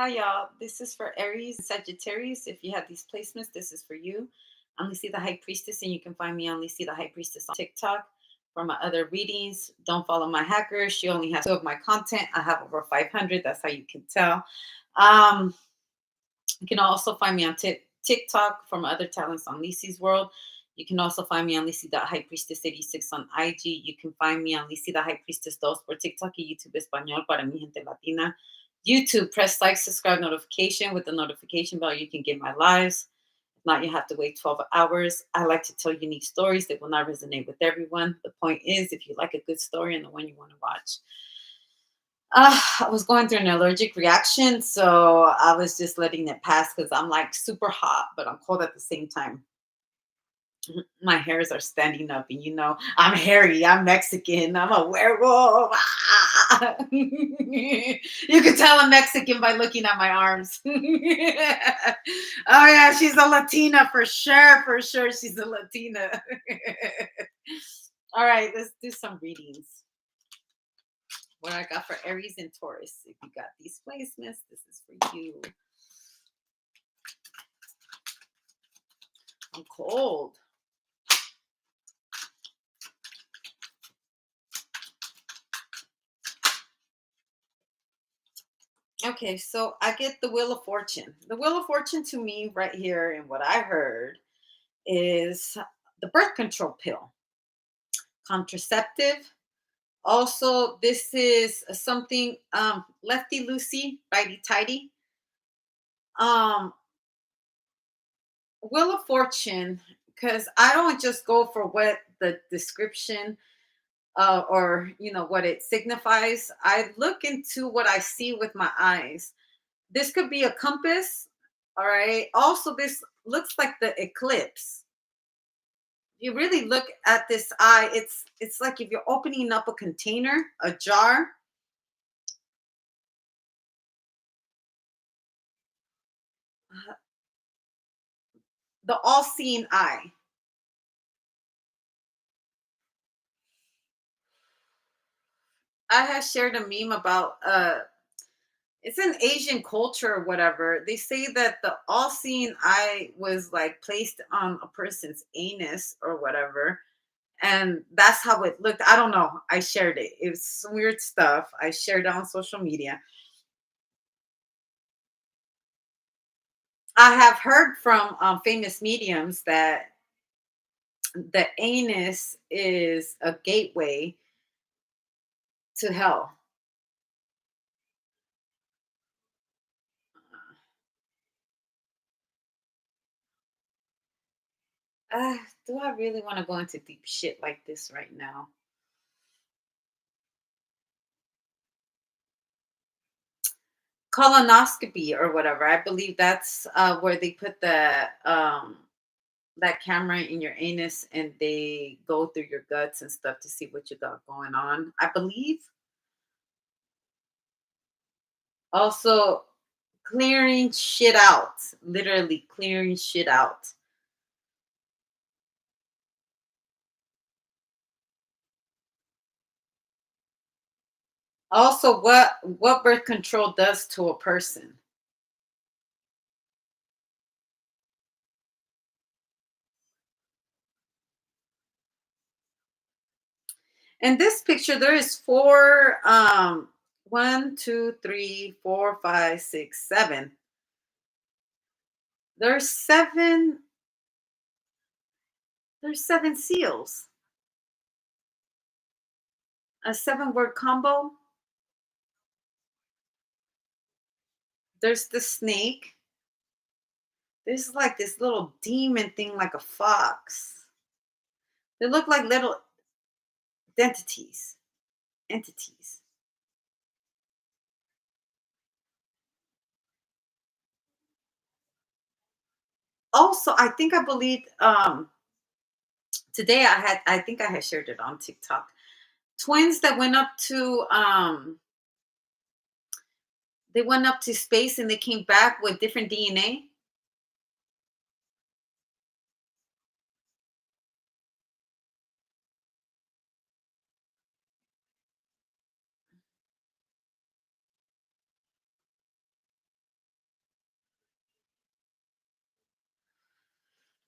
Hi, y'all. This is for Aries and Sagittarius. If you have these placements, this is for you. I'm Lucy the High Priestess, and you can find me on Lucy the High Priestess on TikTok. For my other readings, don't follow my hacker. She only has two of my content. I have over 500. That's how you can tell. Um, you can also find me on TikTok for my other talents on Lucy's World. You can also find me on Lucy the High Priestess 86 on IG. You can find me on Lucy the High Priestess 2 for TikTok y YouTube Español para mi gente latina. YouTube, press like, subscribe, notification. With the notification bell, you can get my lives. If not, you have to wait 12 hours. I like to tell unique stories that will not resonate with everyone. The point is, if you like a good story and the one you want to watch. I was going through an allergic reaction, so I was just letting it pass because I'm like super hot, but I'm cold at the same time. My hairs are standing up, and I'm hairy, I'm Mexican, I'm a werewolf. You can tell I'm Mexican by looking at my arms. Oh yeah, she's a Latina for sure she's a Latina. All right, let's do some readings. What I got for Aries and Taurus. If you got these placements, this is for you. I'm cold. Okay, so I get the Wheel of Fortune. The Wheel of Fortune to me, right here, and what I heard is the birth control pill, contraceptive. Also, this is something lefty loosey, righty tighty. Um, Wheel of Fortune, because I don't just go for what the description or what it signifies. I look into what I see with my eyes. This could be a compass. All right. Also, this looks like the eclipse. You really look at this eye, it's like if you're opening up a container, a jar. uh, the all-seeing eye. I have shared a meme about it's an Asian culture or whatever. They say that the all-seeing eye was like placed on a person's anus or whatever. And that's how it looked. I don't know. I shared it. It was some weird stuff. I shared it on social media. I have heard from famous mediums that the anus is a gateway to hell. Do I really want to go into deep shit like this right now? Colonoscopy or whatever. I believe that's where they put that camera in your anus and they go through your guts and stuff to see what you got going on. I believe. Also, clearing shit out. Literally clearing shit out. Also, what birth control does to a person. In this picture, there is four, one, two, three, four, five, six, seven. There's seven. There's seven seals. A seven-word combo. There's the snake. There's like this little demon thing, like a fox. They look like little entities. Entities. Also, I believe today I think I had shared it on TikTok. Twins that went up to space and they came back with different DNA.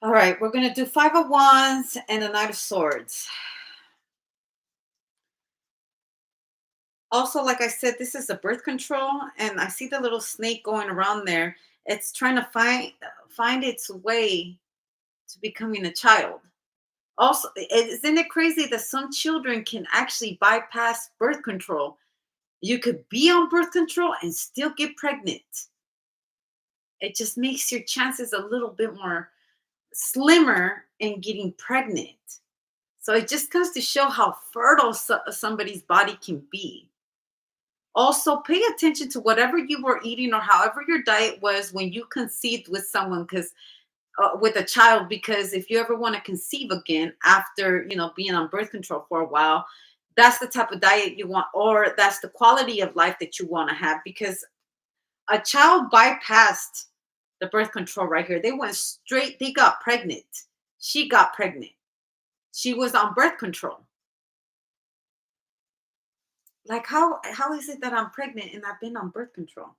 All right, we're gonna do Five of Wands and a Knight of Swords. Also, like I said, this is a birth control, and I see the little snake going around there. It's trying to find its way to becoming a child. Also, isn't it crazy that some children can actually bypass birth control? You could be on birth control and still get pregnant. It just makes your chances a little bit more slimmer in getting pregnant. So it just comes to show how fertile somebody's body can be. Also, pay attention to whatever you were eating or however your diet was when you conceived with someone, because with a child, because if you ever want to conceive again after being on birth control for a while, that's the type of diet you want, or that's the quality of life that you want to have, because a child bypassed the birth control right here. They went straight, they got pregnant. She got pregnant. She was on birth control. Like, how is it that I'm pregnant and I've been on birth control?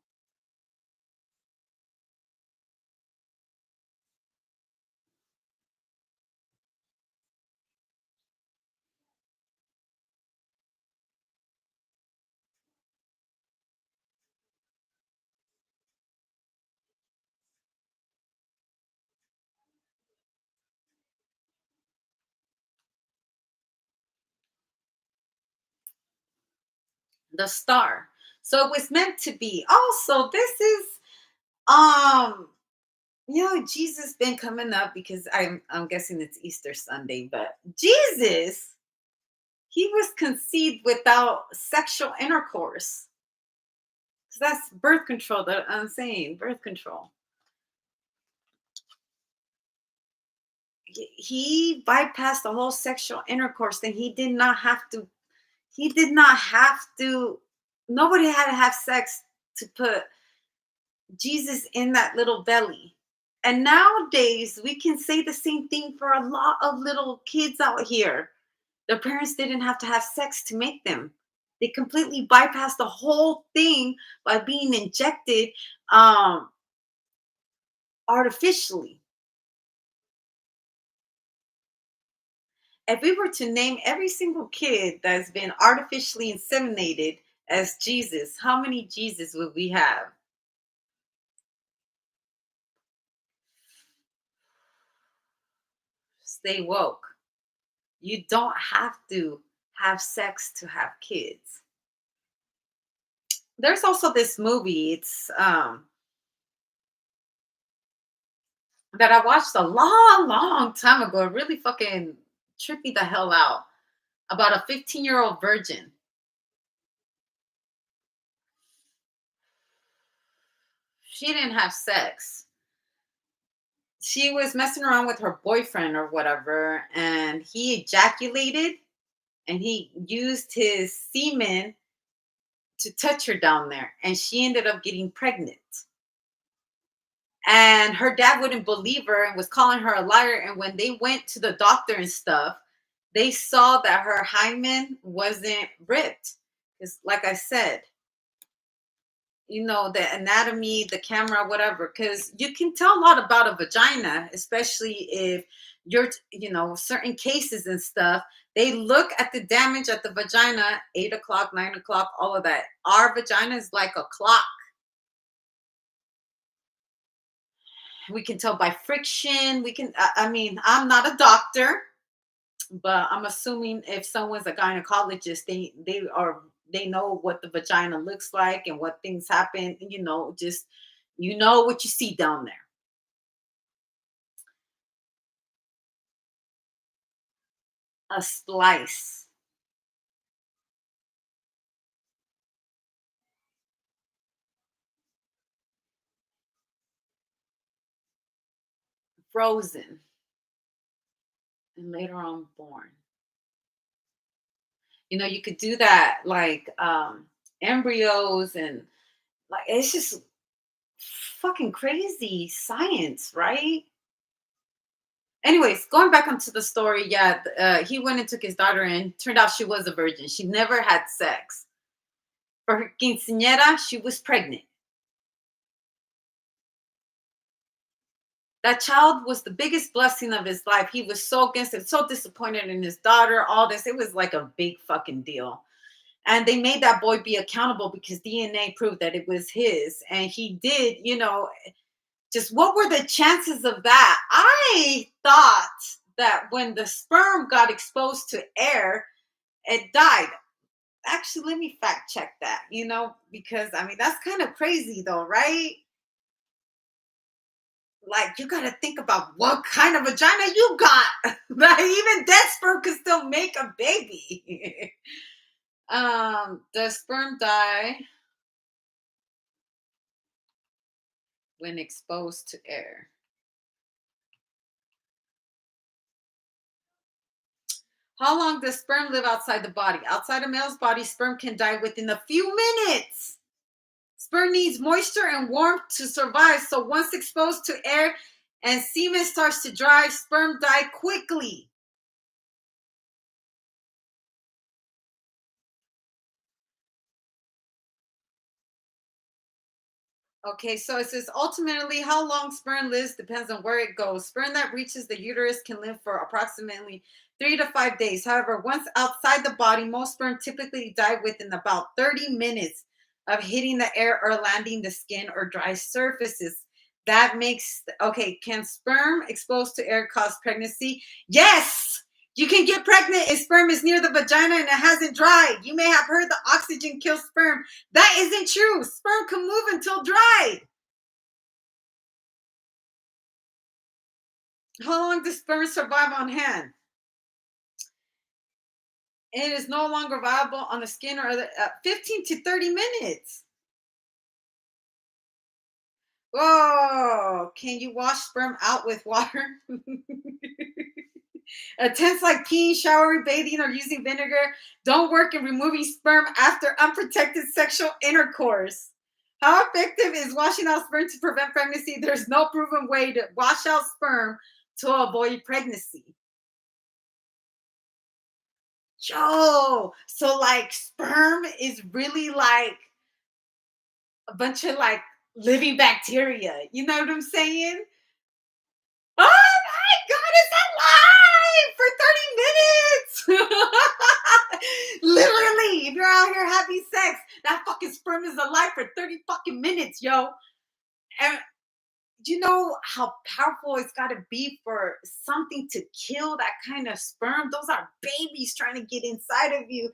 The Star. So it was meant to be. Also, this is um Jesus been coming up, because I'm guessing it's Easter Sunday, but Jesus, he was conceived without sexual intercourse. So that's birth control that I'm saying, birth control. He bypassed the whole sexual intercourse thing. He did not have to, nobody had to have sex to put Jesus in that little belly. And nowadays, we can say the same thing for a lot of little kids out here. Their parents didn't have to have sex to make them. They completely bypassed the whole thing by being injected um, artificially. If we were to name every single kid that's been artificially inseminated as Jesus, how many Jesus would we have? Stay woke. You don't have to have sex to have kids. There's also this movie. It's that I watched a long, long time ago. It really fucking tripped me the hell out, about a 15-year-old virgin. She didn't have sex. She was messing around with her boyfriend or whatever, and he ejaculated, and he used his semen to touch her down there, and she ended up getting pregnant. And her dad wouldn't believe her and was calling her a liar. And when they went to the doctor and stuff, they saw that her hymen wasn't ripped. Because, like I said, the anatomy, the camera, whatever, because you can tell a lot about a vagina, especially if certain cases and stuff. They look at the damage at the vagina, 8 o'clock, 9 o'clock, all of that. Our vagina is like a clock. We can tell by friction. I mean, I'm not a doctor, but I'm assuming if someone's a gynecologist, they know what the vagina looks like and what things happen. Just what you see down there. A splice, frozen, and later on born. You could do that, like embryos, and like it's just fucking crazy science, right? Anyways, going back onto the story, yeah, he went and took his daughter in. Turned out she was a virgin. She never had sex. For her quinceañera, she was pregnant. That child was the biggest blessing of his life. He was so against it, so disappointed in his daughter, all this. It was like a big fucking deal. And they made that boy be accountable because DNA proved that it was his. And he did, just what were the chances of that? I thought that when the sperm got exposed to air, it died. Actually, let me fact check that, because I mean, that's kind of crazy though, right? Like, you got to think about what kind of vagina you got. Like, even dead sperm can still make a baby. The sperm die when exposed to air. How long does sperm live outside the body? Outside a male's body, sperm can die within a few minutes. Sperm needs moisture and warmth to survive. So once exposed to air and semen starts to dry, sperm die quickly. Okay, so it says ultimately how long sperm lives depends on where it goes. Sperm that reaches the uterus can live for approximately 3 to 5 days. However, once outside the body, most sperm typically die within about 30 minutes of hitting the air or landing the skin or dry surfaces. That makes, okay, can sperm exposed to air cause pregnancy? Yes! You can get pregnant if sperm is near the vagina and it hasn't dried. You may have heard the oxygen kills sperm. That isn't true. Sperm can move until dried. How long does sperm survive on hand? It is no longer viable on the skin or the 15 to 30 minutes. Whoa. Can you wash sperm out with water? Attempts like peeing, showering, bathing, or using vinegar don't work in removing sperm after unprotected sexual intercourse. How effective is washing out sperm to prevent pregnancy? There's no proven way to wash out sperm to avoid pregnancy. Yo, so like sperm is really like a bunch of like living bacteria. You know what I'm saying? Oh my God, it's alive for 30 minutes. Literally, if you're out here having sex, that fucking sperm is alive for 30 fucking minutes, yo. And you know how powerful it's got to be for something to kill that kind of sperm? Those are babies trying to get inside of you. No!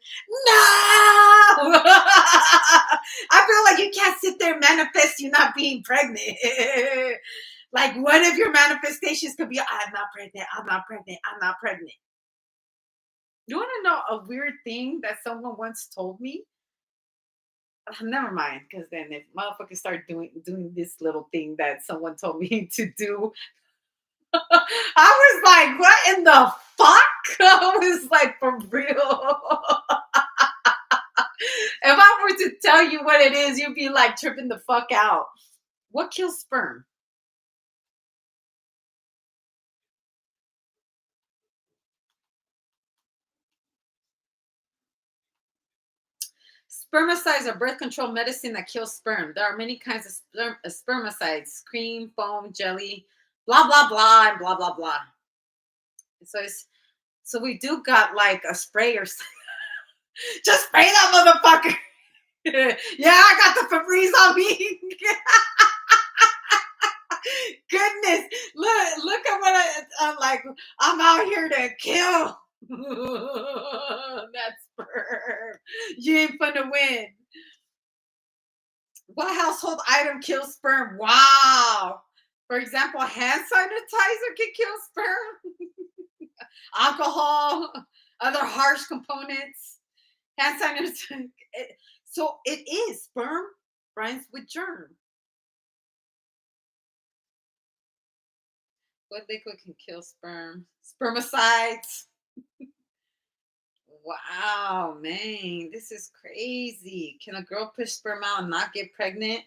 I feel like you can't sit there and manifest you not being pregnant. Like, what if your manifestations could be, I'm not pregnant, I'm not pregnant, I'm not pregnant? You want to know a weird thing that someone once told me? Never mind, because then if motherfuckers start doing this little thing that someone told me to do, I was like, what in the fuck? I was like, for real. If I were to tell you what it is, you'd be like tripping the fuck out. What kills sperm? Spermicides are birth control medicine that kills sperm. There are many kinds of spermicides: cream, foam, jelly, blah blah blah, and blah blah blah. So we do got like a spray or something. Just spray that motherfucker. Yeah, I got the Febreze on me. Goodness, look at what I'm like. I'm out here to kill. That sperm. You ain't finna win. What household item kills sperm? Wow. For example, hand sanitizer can kill sperm. Alcohol, other harsh components. Hand sanitizer. So it is sperm rhymes with germ. What liquid can kill sperm? Spermicides. Wow, man, this is crazy. Can a girl push sperm out and not get pregnant?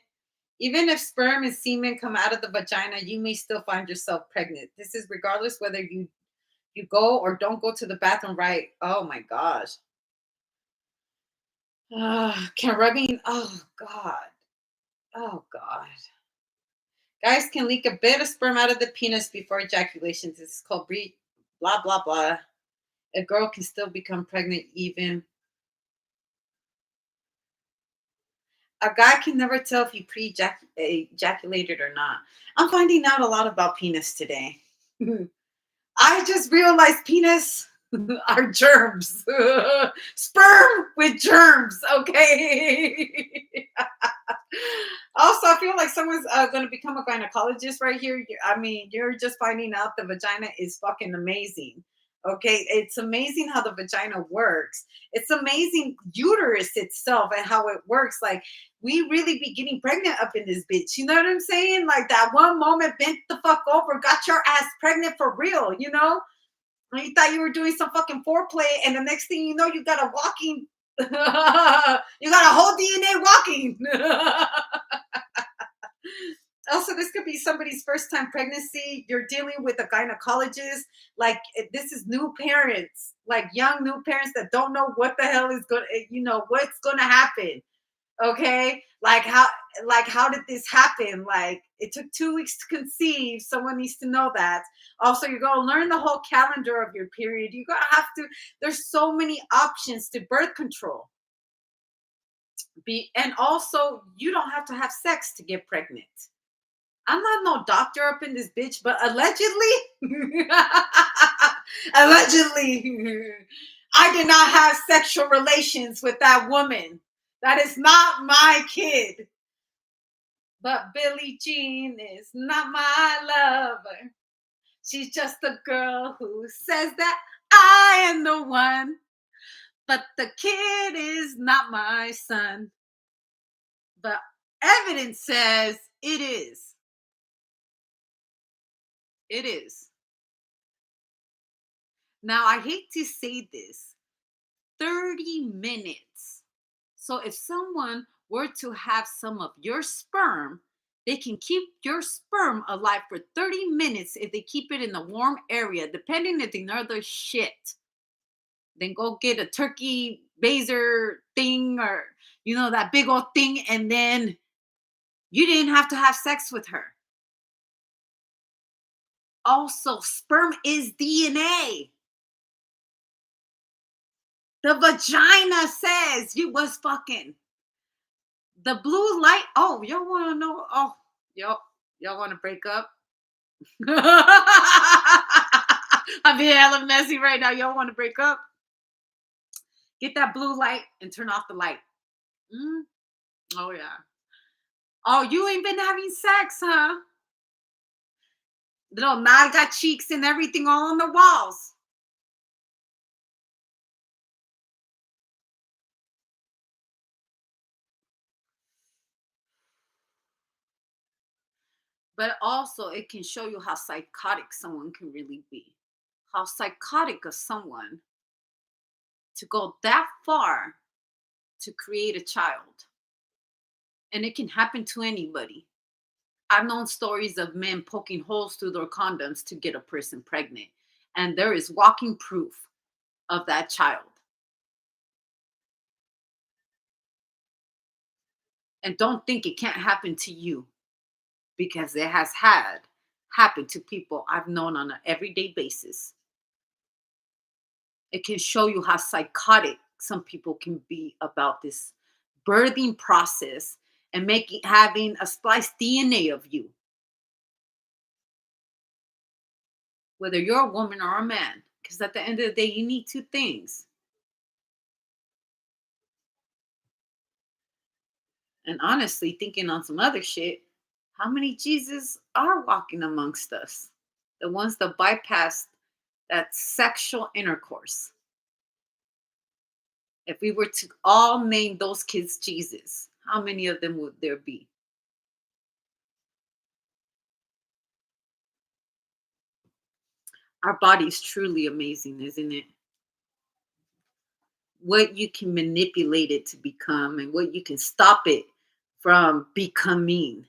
Even if sperm and semen come out of the vagina, you may still find yourself pregnant. This is regardless whether you go or don't go to the bathroom, right? Oh my gosh. Can rubbing? Oh God. Oh God. Guys can leak a bit of sperm out of the penis before ejaculation. This is called blah blah blah. A girl can still become pregnant even. A guy can never tell if he ejaculated or not. I'm finding out a lot about penis today. I just realized penis are germs. Sperm with germs, okay? Also, I feel like someone's going to become a gynecologist right here. I mean, you're just finding out the vagina is fucking amazing. Okay, it's amazing how the vagina works. It's amazing uterus itself and how it works. Like we really be getting pregnant up in this bitch. You know what I'm saying? Like that one moment bent the fuck over, got your ass pregnant for real. You know, and you thought you were doing some fucking foreplay, and the next thing you know, you got a walking. You got a whole DNA walking. Also, this could be somebody's first time pregnancy. You're dealing with a gynecologist. Like this is new parents, like young new parents that don't know what the hell is going to, what's going to happen. Okay. Like how did this happen? Like it took 2 weeks to conceive. Someone needs to know that. Also, you're going to learn the whole calendar of your period. You're going to have to, there's so many options to birth control. And also you don't have to have sex to get pregnant. I'm not no doctor up in this bitch, but allegedly, allegedly, I did not have sexual relations with that woman. That is not my kid. But Billie Jean is not my lover. She's just a girl who says that I am the one. But the kid is not my son. But evidence says it is. It is. Now, I hate to say this 30 minutes. So, if someone were to have some of your sperm, they can keep your sperm alive for 30 minutes if they keep it in a warm area, depending if they know their shit. Then go get a turkey baser thing or, that big old thing, and then you didn't have to have sex with her. Also, sperm is DNA. The vagina says you was fucking. The blue light. Oh, y'all want to know? Oh, y'all want to break up? I'm being hella messy right now. Y'all want to break up? Get that blue light and turn off the light. Mm? Oh yeah. Oh, you ain't been having sex, huh? Little naga cheeks and everything all on the walls. But also, it can show you how psychotic someone can really be. How psychotic of someone to go that far to create a child. And it can happen to anybody. I've known stories of men poking holes through their condoms to get a person pregnant. And there is walking proof of that child. And don't think it can't happen to you, because it has happened to people I've known on an everyday basis. It can show you how psychotic some people can be about this birthing process and having a spliced DNA of you, whether you're a woman or a man. Because at the end of the day, you need two things. And honestly, thinking on some other shit, how many Jesus are walking amongst us? The ones that bypassed that sexual intercourse. If we were to all name those kids Jesus, how many of them would there be? Our body is truly amazing, isn't it? What you can manipulate it to become and what you can stop it from becoming.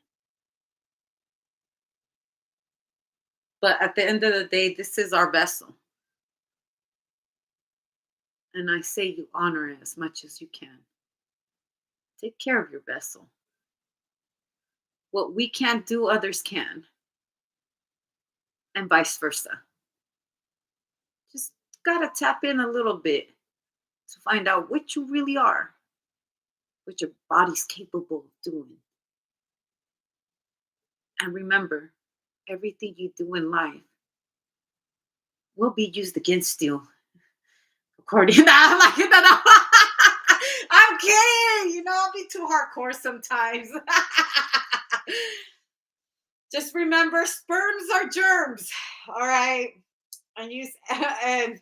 But at the end of the day, this is our vessel. And I say you honor it as much as you can. Take care of your vessel. What we can't do, others can, and vice versa. Just gotta tap in a little bit to find out what you really are, what your body's capable of doing. And remember, everything you do in life will be used against you. According to I'm like, no, no. I'm kidding. I'll be too hardcore sometimes. Just remember, sperms are germs. All right. And use and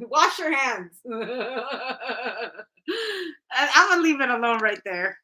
wash your hands. And I'm gonna leave it alone right there.